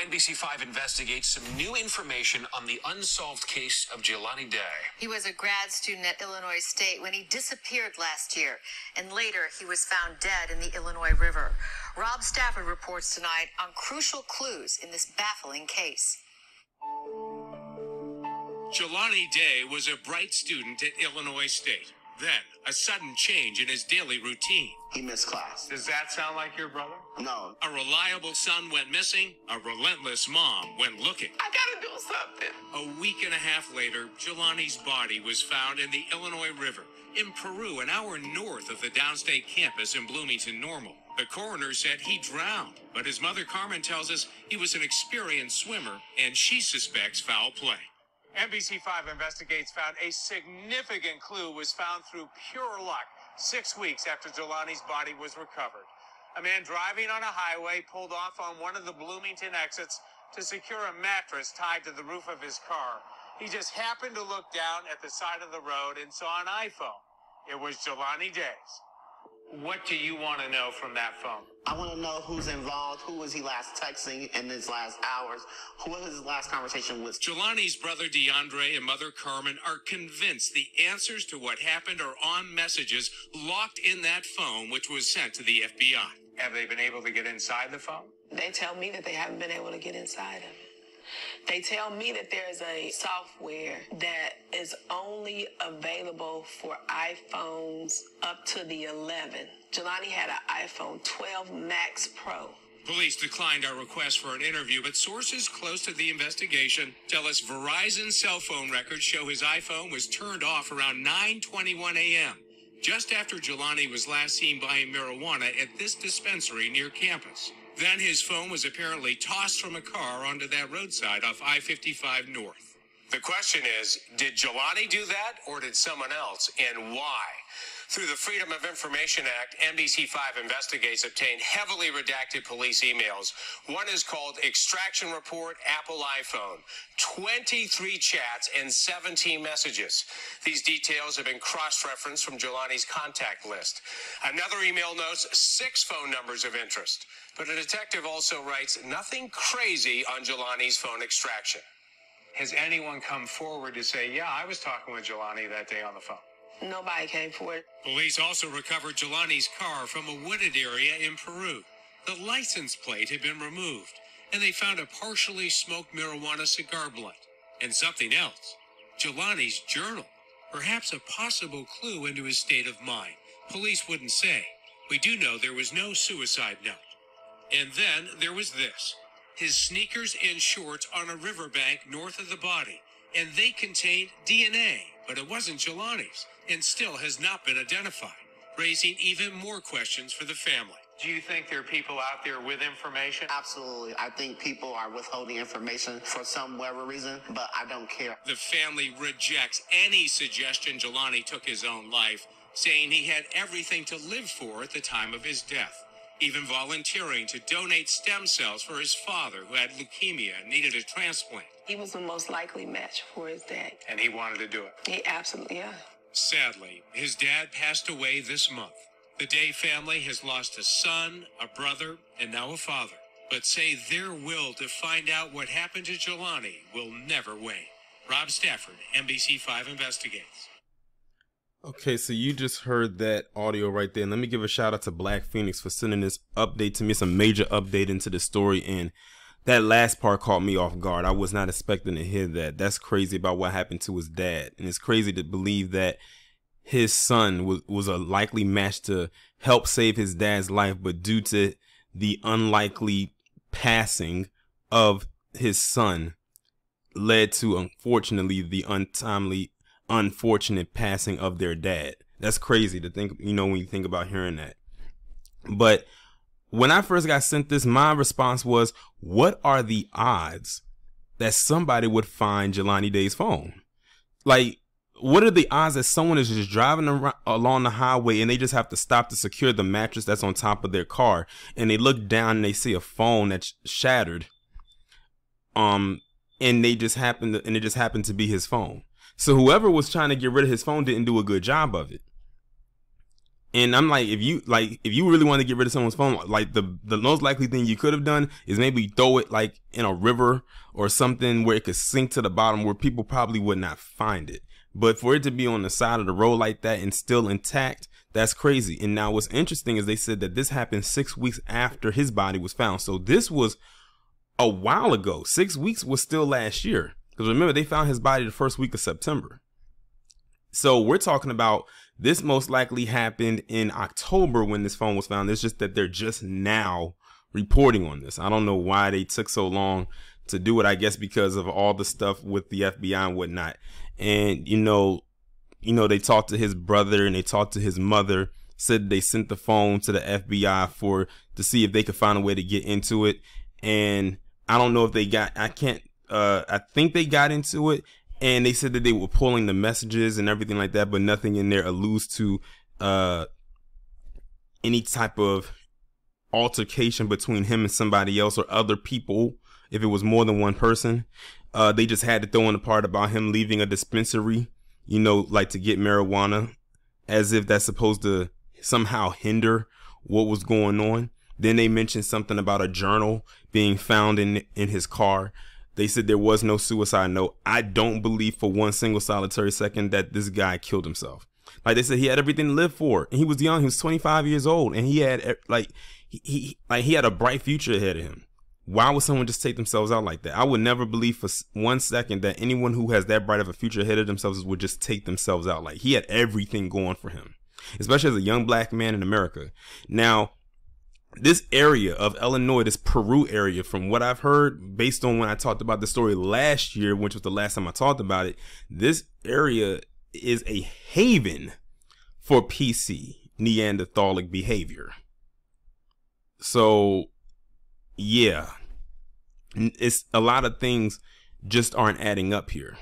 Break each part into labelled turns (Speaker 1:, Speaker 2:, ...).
Speaker 1: NBC5 investigates some new information on the unsolved case of Jelani Day.
Speaker 2: He was a grad student at Illinois State when he disappeared last year, and later he was found dead in the Illinois River. Rob Stafford reports tonight on crucial clues in this baffling case.
Speaker 3: Jelani Day was a bright student at Illinois State. Then, a sudden change in his daily routine.
Speaker 4: He missed class.
Speaker 1: Does that sound like your brother?
Speaker 4: No.
Speaker 3: A reliable son went missing. A relentless mom went looking.
Speaker 4: I gotta do something.
Speaker 3: A week and a half later, Jelani's body was found in the Illinois River in Peru, an hour north of the downstate campus in Bloomington Normal. The coroner said he drowned, but his mother Carmen tells us he was an experienced swimmer, and she suspects foul play.
Speaker 5: NBC5 Investigates found a significant clue was found through pure luck 6 weeks after Jelani's body was recovered. A man driving on a highway pulled off on one of the Bloomington exits to secure a mattress tied to the roof of his car. He just happened to look down at the side of the road and saw an iPhone. It was Jelani Day's. What do you want to know from that phone?
Speaker 4: I want to know who's involved, who was he last texting in his last hours, who was his last conversation with.
Speaker 3: Jelani's brother DeAndre and mother Carmen are convinced the answers to what happened are on messages locked in that phone, which was sent to the FBI.
Speaker 5: Have they been able to get inside the phone?
Speaker 6: They tell me that they haven't been able to get inside of it. They tell me that there's a software that is only available for iPhones up to the 11. Jelani had an iPhone 12 Max Pro.
Speaker 3: Police declined our request for an interview, but sources close to the investigation tell us Verizon's cell phone records show his iPhone was turned off around 9:21 a.m., just after Jelani was last seen buying marijuana at this dispensary near campus. Then his phone was apparently tossed from a car onto that roadside off I-55 North.
Speaker 1: The question is, did Jelani do that, or did someone else, and why? Through the Freedom of Information Act, NBC5 Investigates obtained heavily redacted police emails. One is called Extraction Report Apple iPhone. 23 chats and 17 messages. These details have been cross-referenced from Jelani's contact list. Another email notes 6 phone numbers of interest. But a detective also writes nothing crazy on Jelani's phone extraction.
Speaker 5: Has anyone come forward to say, yeah, I was talking with Jelani that day on the phone?
Speaker 6: Nobody came forward.
Speaker 3: Police also recovered Jelani's car from a wooded area in Peru. The license plate had been removed, and they found a partially smoked marijuana cigar blunt and something else. Jelani's journal, perhaps a possible clue into his state of mind. Police wouldn't say. We do know there was no suicide note. And then there was this. His sneakers and shorts on a riverbank north of the body, and they contained DNA, but it wasn't Jelani's, and still has not been identified, raising even more questions for the family.
Speaker 5: Do you think there are people out there with information?
Speaker 4: Absolutely. I think people are withholding information for some whatever reason, but I don't care.
Speaker 3: The family rejects any suggestion Jelani took his own life, saying he had everything to live for at the time of his death, even volunteering to donate stem cells for his father, who had leukemia and needed a transplant.
Speaker 6: He was the most likely match for his dad.
Speaker 5: And he wanted to do it.
Speaker 6: He absolutely, yeah.
Speaker 3: Sadly, his dad passed away this month. The Day family has lost a son, a brother, and now a father, but say their will to find out what happened to Jelani will never wane. Rob Stafford, NBC5 Investigates.
Speaker 7: Okay, so you just heard that audio right there. And let me give a shout out to Black Phoenix for sending this update to me. It's a major update into the story, and that last part caught me off guard. I was not expecting to hear that. That's crazy about what happened to his dad. And it's crazy to believe that his son was a likely match to help save his dad's life, but due to the unlikely passing of his son led to, unfortunately, the unfortunate passing of their dad. That's crazy to think, you know, when you think about hearing that. But when I first got sent this, my response was, what are the odds that somebody would find Jelani Day's phone? Like, what are the odds that someone is just driving around along the highway and they just have to stop to secure the mattress that's on top of their car, and they look down and they see a phone that's shattered, and it just happened to be his phone. So whoever was trying to get rid of his phone didn't do a good job of it. And I'm like, if you really want to get rid of someone's phone, like the most likely thing you could have done is maybe throw it like in a river or something where it could sink to the bottom where people probably would not find it. But for it to be on the side of the road like that and still intact, that's crazy. And now what's interesting is they said that this happened 6 weeks after his body was found. So this was a while ago. 6 weeks was still last year. Because remember, they found his body the first week of September. So we're talking about this most likely happened in October when this phone was found. It's just that they're just now reporting on this. I don't know why they took so long to do it. I guess because of all the stuff with the FBI and whatnot. And, you know, they talked to his brother and they talked to his mother, said they sent the phone to the FBI to see if they could find a way to get into it. And I don't know if they got, I think they got into it. And they said that they were pulling the messages and everything like that, but nothing in there alludes to any type of altercation between him and somebody else or other people. If it was more than one person, they just had to throw in the part about him leaving a dispensary, you know, like to get marijuana, as if that's supposed to somehow hinder what was going on. Then they mentioned something about a journal being found in his car. They said there was no suicide note. I don't believe for one single solitary second that this guy killed himself. Like they said, he had everything to live for, and he was young. He was 25 years old, and he had he had a bright future ahead of him. Why would someone just take themselves out like that? I would never believe for 1 second that anyone who has that bright of a future ahead of themselves would just take themselves out. Like, he had everything going for him, especially as a young black man in America. Now, this area of Illinois, this Peru area, from what I've heard, based on when I talked about the story last year, which was the last time I talked about it, this area is a haven for PC, Neanderthalic behavior. So, yeah, it's a lot of things just aren't adding up here.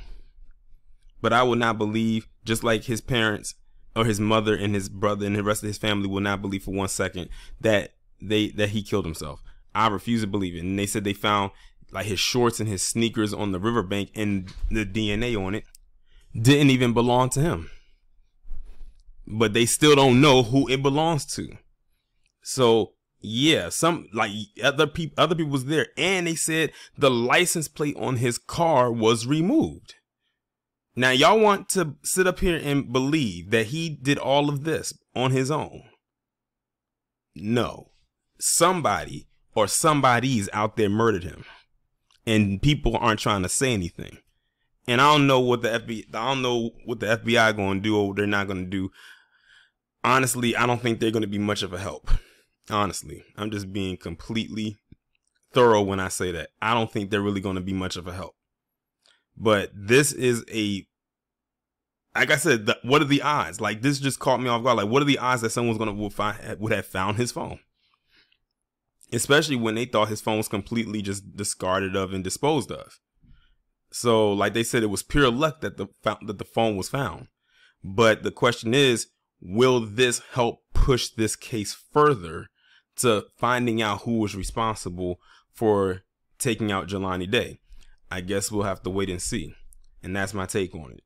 Speaker 7: But I would not believe, just like his parents or his mother and his brother and the rest of his family will not believe for 1 second that he killed himself. I refuse to believe it. And they said they found like his shorts and his sneakers on the riverbank, and the DNA on it didn't even belong to him. But they still don't know who it belongs to. So yeah, some like other people was there, and they said the license plate on his car was removed. Now y'all want to sit up here and believe that he did all of this on his own? No. Somebody or somebody's out there murdered him, and people aren't trying to say anything. And I don't know what the FBI going to do or they're not going to do. Honestly, I don't think they're going to be much of a help. Honestly, I'm just being completely thorough when I say that. I don't think they're really going to be much of a help. But this is like I said, what are the odds? Like, this just caught me off guard. Like, what are the odds that someone's would have found his phone? Especially when they thought his phone was completely just discarded of and disposed of. So, like they said, it was pure luck that the phone was found. But the question is, will this help push this case further to finding out who was responsible for taking out Jelani Day? I guess we'll have to wait and see. And that's my take on it.